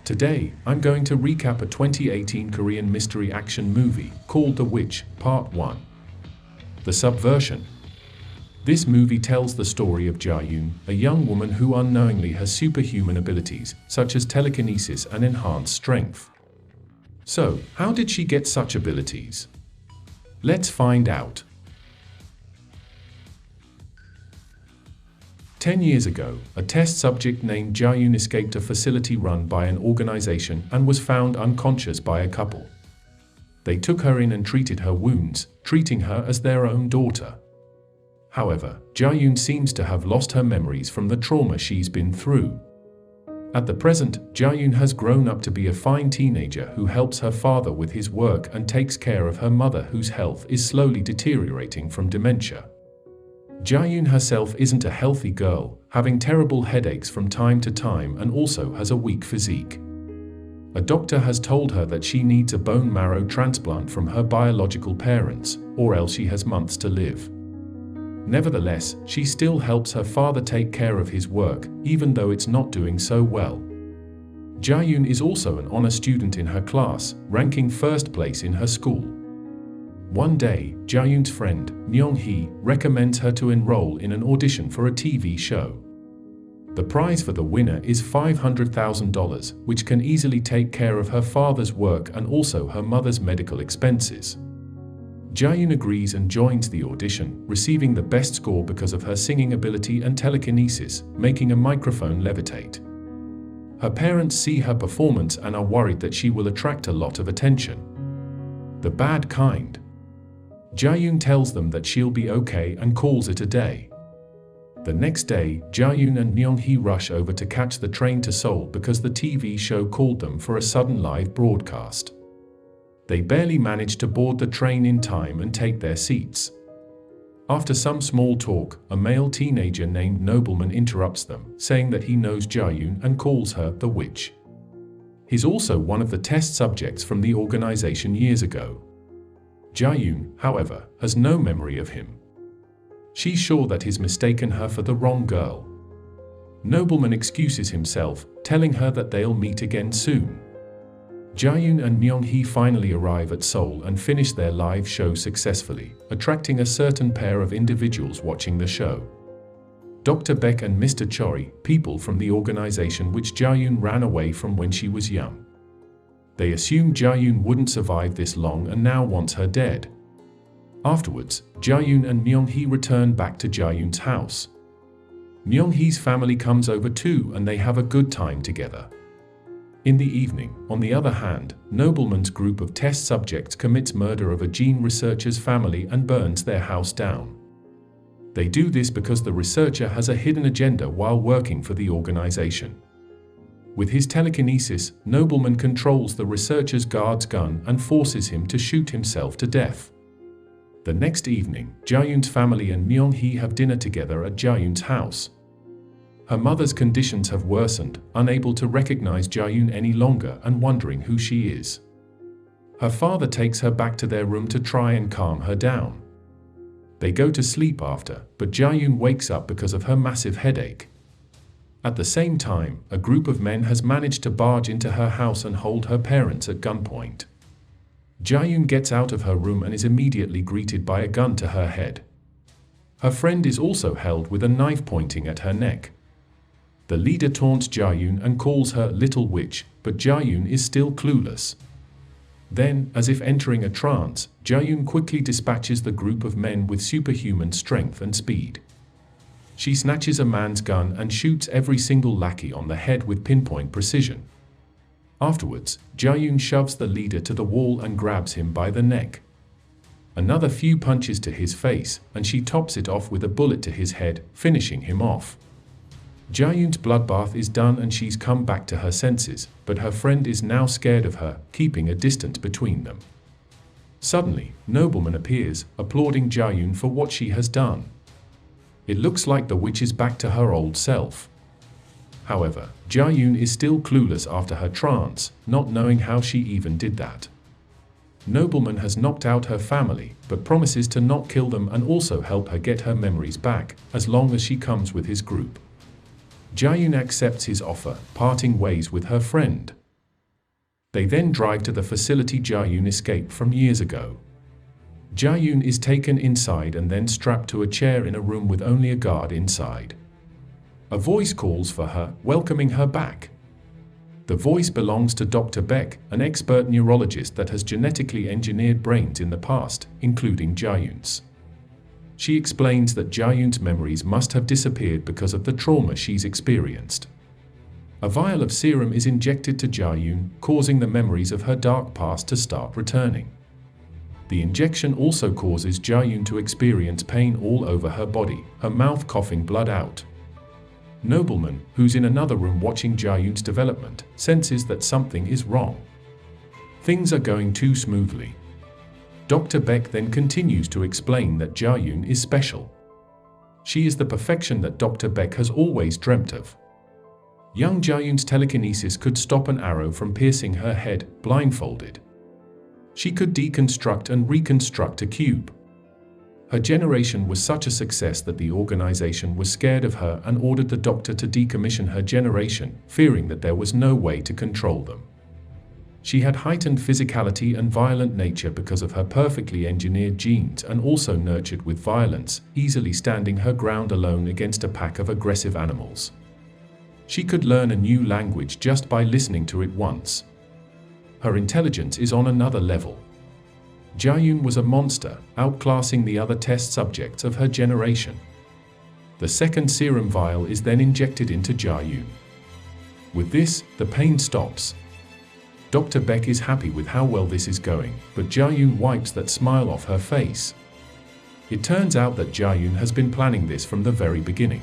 Today, I'm going to recap a 2018 Korean mystery action movie called The Witch, Part 1. The Subversion. This movie tells the story of Ja-yoon, a young woman who unknowingly has superhuman abilities, such as telekinesis and enhanced strength. So, how did she get such abilities? Let's find out. 10 years ago, a test subject named Ja-yoon escaped a facility run by an organization and was found unconscious by a couple. They took her in and treated her wounds, treating her as their own daughter. However, Ja-yoon seems to have lost her memories from the trauma she's been through. At the present, Ja-yoon has grown up to be a fine teenager who helps her father with his work and takes care of her mother whose health is slowly deteriorating from dementia. Ja-yoon herself isn't a healthy girl, having terrible headaches from time to time and also has a weak physique. A doctor has told her that she needs a bone marrow transplant from her biological parents, or else she has months to live. Nevertheless, she still helps her father take care of his work, even though it's not doing so well. Ja-yoon is also an honor student in her class, ranking first place in her school. One day, Ja-yoon's friend, Myung-hee, recommends her to enroll in an audition for a TV show. The prize for the winner is $500,000, which can easily take care of her father's work and also her mother's medical expenses. Ja-yoon agrees and joins the audition, receiving the best score because of her singing ability and telekinesis, making a microphone levitate. Her parents see her performance and are worried that she will attract a lot of attention. The bad kind. Ja-yoon tells them that she'll be okay and calls it a day. The next day, Ja-yoon and Myung-hee rush over to catch the train to Seoul because the TV show called them for a sudden live broadcast. They barely manage to board the train in time and take their seats. After some small talk, a male teenager named Nobleman interrupts them, saying that he knows Ja-yoon and calls her the witch. He's also one of the test subjects from the organization years ago. Ja-yoon, however, has no memory of him. She's sure that he's mistaken her for the wrong girl. Nobleman excuses himself, telling her that they'll meet again soon. Ja-yoon and Myung-hee finally arrive at Seoul and finish their live show successfully, attracting a certain pair of individuals watching the show. Dr. Beck and Mr. Chori, people from the organization which Ja-yoon ran away from when she was young. They assumed Ja-yoon wouldn't survive this long and now wants her dead. Afterwards, Ja-yoon and Myung-hee return back to Ja-yoon's house. Myung-hee's family comes over too and they have a good time together. In the evening, on the other hand, Nobleman's group of test subjects commits murder of a gene researcher's family and burns their house down. They do this because the researcher has a hidden agenda while working for the organization. With his telekinesis, Nobleman controls the researcher's guard's gun and forces him to shoot himself to death. The next evening, Ja-yoon's family and Myung-hee have dinner together at Ja-yoon's house. Her mother's conditions have worsened, unable to recognize Ja-yoon any longer and wondering who she is. Her father takes her back to their room to try and calm her down. They go to sleep after, but Ja-yoon wakes up because of her massive headache. At the same time, a group of men has managed to barge into her house and hold her parents at gunpoint. Ja-yoon gets out of her room and is immediately greeted by a gun to her head. Her friend is also held with a knife pointing at her neck. The leader taunts Ja-yoon and calls her Little Witch, but Ja-yoon is still clueless. Then, as if entering a trance, Ja-yoon quickly dispatches the group of men with superhuman strength and speed. She snatches a man's gun and shoots every single lackey on the head with pinpoint precision. Afterwards, Ja-yoon shoves the leader to the wall and grabs him by the neck. Another few punches to his face, and she tops it off with a bullet to his head, finishing him off. Ja-yoon's bloodbath is done and she's come back to her senses, but her friend is now scared of her, keeping a distance between them. Suddenly, Nobleman appears, applauding Ja-yoon for what she has done. It looks like the witch is back to her old self. However, Ja-yoon is still clueless after her trance, not knowing how she even did that. Nobleman has knocked out her family, but promises to not kill them and also help her get her memories back, as long as she comes with his group. Ja-yoon accepts his offer, parting ways with her friend. They then drive to the facility Jia-Yun escaped from years ago. Jia-Yun is taken inside and then strapped to a chair in a room with only a guard inside. A voice calls for her, welcoming her back. The voice belongs to Dr. Beck, an expert neurologist that has genetically engineered brains in the past, including Jia-Yun's. She explains that Jia-Yun's memories must have disappeared because of the trauma she's experienced. A vial of serum is injected to Jia-Yun, causing the memories of her dark past to start returning. The injection also causes Jia-Yun to experience pain all over her body, her mouth coughing blood out. Nobleman, who's in another room watching Jia-Yun's development, senses that something is wrong. Things are going too smoothly. Dr. Beck then continues to explain that Jia-Yun is special. She is the perfection that Dr. Beck has always dreamt of. Young Jia-Yun's telekinesis could stop an arrow from piercing her head, blindfolded. She could deconstruct and reconstruct a cube. Her generation was such a success that the organization was scared of her and ordered the doctor to decommission her generation, fearing that there was no way to control them. She had heightened physicality and violent nature because of her perfectly engineered genes and also nurtured with violence, easily standing her ground alone against a pack of aggressive animals. She could learn a new language just by listening to it once. Her intelligence is on another level. Jia-Yun was a monster, outclassing the other test subjects of her generation. The second serum vial is then injected into Jia-Yun. With this, the pain stops. Dr. Beck is happy with how well this is going, but Jia-Yun wipes that smile off her face. It turns out that Jia-Yun has been planning this from the very beginning.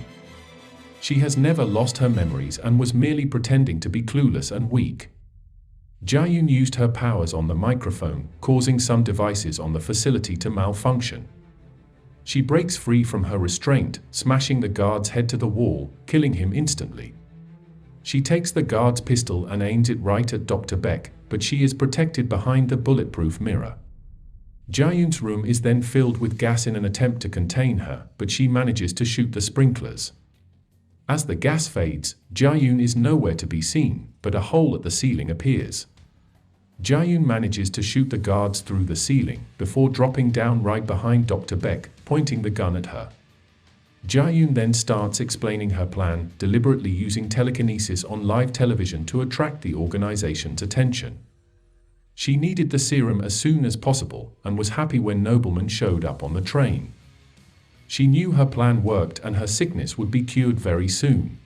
She has never lost her memories and was merely pretending to be clueless and weak. Jia-Yun used her powers on the microphone, causing some devices on the facility to malfunction. She breaks free from her restraint, smashing the guard's head to the wall, killing him instantly. She takes the guard's pistol and aims it right at Dr. Beck, but she is protected behind the bulletproof mirror. Jia-Yun's room is then filled with gas in an attempt to contain her, but she manages to shoot the sprinklers. As the gas fades, Jia-Yun is nowhere to be seen, but a hole at the ceiling appears. Jia-Yun manages to shoot the guards through the ceiling, before dropping down right behind Dr. Beck, pointing the gun at her. Jia-Yun then starts explaining her plan, deliberately using telekinesis on live television to attract the organization's attention. She needed the serum as soon as possible, and was happy when Nobleman showed up on the train. She knew her plan worked and her sickness would be cured very soon.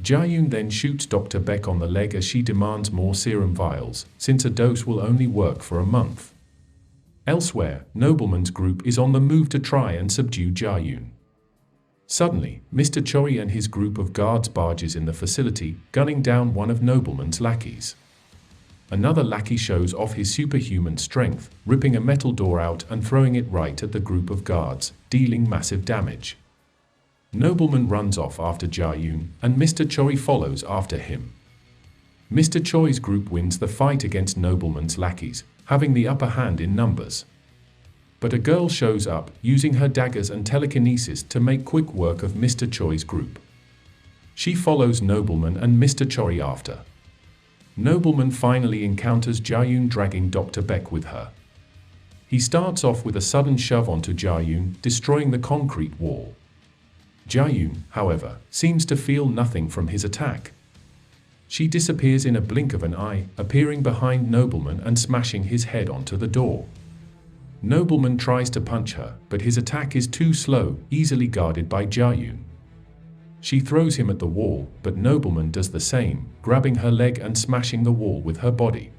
Jia-Yun then shoots Dr. Beck on the leg as she demands more serum vials, since a dose will only work for a month. Elsewhere, Nobleman's group is on the move to try and subdue Jia-Yun. Suddenly, Mr. Choi and his group of guards barges in the facility, gunning down one of Nobleman's lackeys. Another lackey shows off his superhuman strength, ripping a metal door out and throwing it right at the group of guards, dealing massive damage. Nobleman runs off after Jia-Yun, and Mr. Choi follows after him. Mr. Choi's group wins the fight against Nobleman's lackeys, having the upper hand in numbers. But a girl shows up, using her daggers and telekinesis to make quick work of Mr. Choi's group. She follows Nobleman and Mr. Choi after. Nobleman finally encounters Jia-Yun dragging Dr. Beck with her. He starts off with a sudden shove onto Jia-Yun, destroying the concrete wall. Jia-Yun, however, seems to feel nothing from his attack. She disappears in a blink of an eye, appearing behind Nobleman and smashing his head onto the door. Nobleman tries to punch her, but his attack is too slow, easily guarded by Jia-Yun. She throws him at the wall, but Nobleman does the same, grabbing her leg and smashing the wall with her body.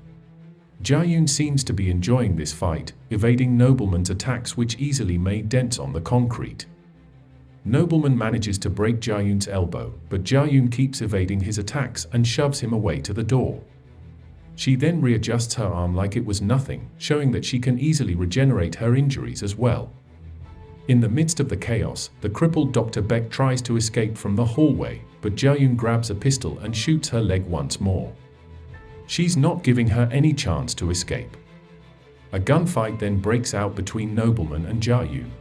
Jia-Yun seems to be enjoying this fight, evading Nobleman's attacks which easily made dents on the concrete. Nobleman manages to break Jia-Yun's elbow, but Jia-Yun keeps evading his attacks and shoves him away to the door. She then readjusts her arm like it was nothing, showing that she can easily regenerate her injuries as well. In the midst of the chaos, the crippled Dr. Beck tries to escape from the hallway, but Jia-Yun grabs a pistol and shoots her leg once more. She's not giving her any chance to escape. A gunfight then breaks out between Nobleman and Jia-Yun.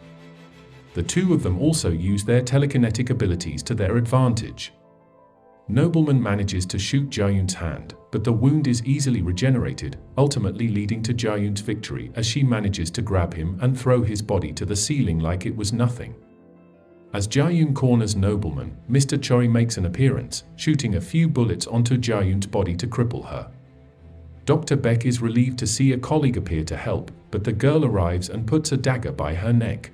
The two of them also use their telekinetic abilities to their advantage. Nobleman manages to shoot Jaeyoon's hand, but the wound is easily regenerated, ultimately leading to Jaeyoon's victory as she manages to grab him and throw his body to the ceiling like it was nothing. As Jaeyoon corners Nobleman, Mr. Choi makes an appearance, shooting a few bullets onto Jaeyoon's body to cripple her. Dr. Beck is relieved to see a colleague appear to help, but the girl arrives and puts a dagger by her neck.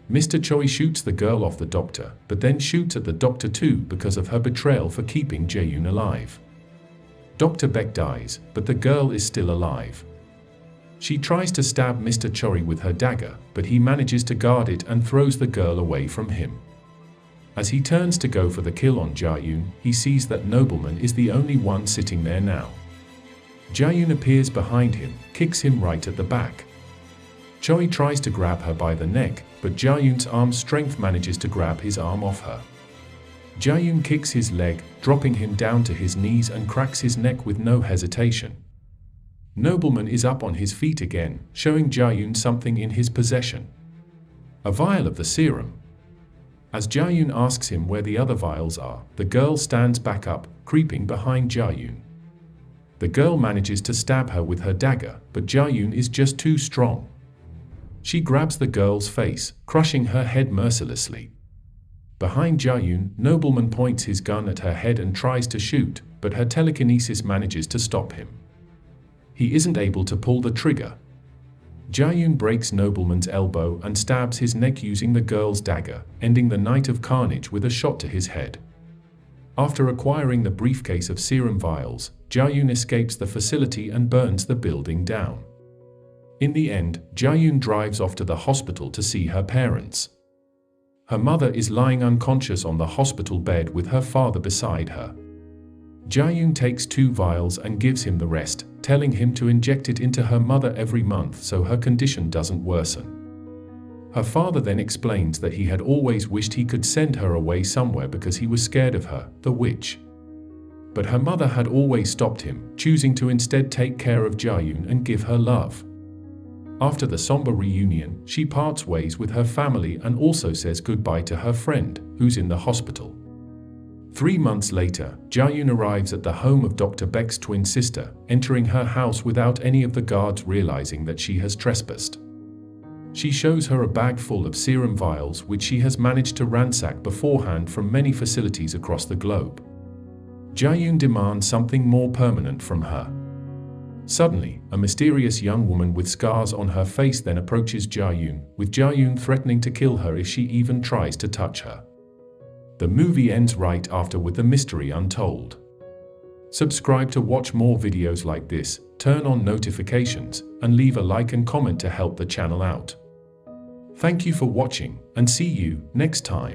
Mr. Choi shoots the girl off the doctor, but then shoots at the doctor too because of her betrayal for keeping Jaeyoon alive. Dr. Beck dies, but the girl is still alive. She tries to stab Mr. Choi with her dagger, but he manages to guard it and throws the girl away from him. As he turns to go for the kill on Jaeyoon, he sees that Nobleman is the only one sitting there now. Jaeyoon appears behind him, kicks him right at the back. Choi tries to grab her by the neck, but Jaeyoon's arm strength manages to grab his arm off her. Jaeyoon kicks his leg, dropping him down to his knees and cracks his neck with no hesitation. Nobleman is up on his feet again, showing Jaeyoon something in his possession. A vial of the serum. As Jaeyoon asks him where the other vials are, the girl stands back up, creeping behind Jaeyoon. The girl manages to stab her with her dagger, but Jaeyoon is just too strong. She grabs the girl's face, crushing her head mercilessly. Behind Jaeyoon, Nobleman points his gun at her head and tries to shoot, but her telekinesis manages to stop him. He isn't able to pull the trigger. Jaeyoon breaks Nobleman's elbow and stabs his neck using the girl's dagger, ending the night of carnage with a shot to his head. After acquiring the briefcase of serum vials, Jaeyoon escapes the facility and burns the building down. In the end, Jaeyoon drives off to the hospital to see her parents. Her mother is lying unconscious on the hospital bed with her father beside her. Jaeyoon takes 2 vials and gives him the rest, telling him to inject it into her mother every month so her condition doesn't worsen. Her father then explains that he had always wished he could send her away somewhere because he was scared of her, the witch. But her mother had always stopped him, choosing to instead take care of Jaeyoon and give her love. After the somber reunion, she parts ways with her family and also says goodbye to her friend, who's in the hospital. 3 months later, Jaeyoon arrives at the home of Dr. Beck's twin sister, entering her house without any of the guards realizing that she has trespassed. She shows her a bag full of serum vials which she has managed to ransack beforehand from many facilities across the globe. Jaeyoon demands something more permanent from her. Suddenly, a mysterious young woman with scars on her face then approaches Jaeyoon, with Jaeyoon threatening to kill her if she even tries to touch her. The movie ends right after with the mystery untold. Subscribe to watch more videos like this, turn on notifications, and leave a like and comment to help the channel out. Thank you for watching, and see you next time.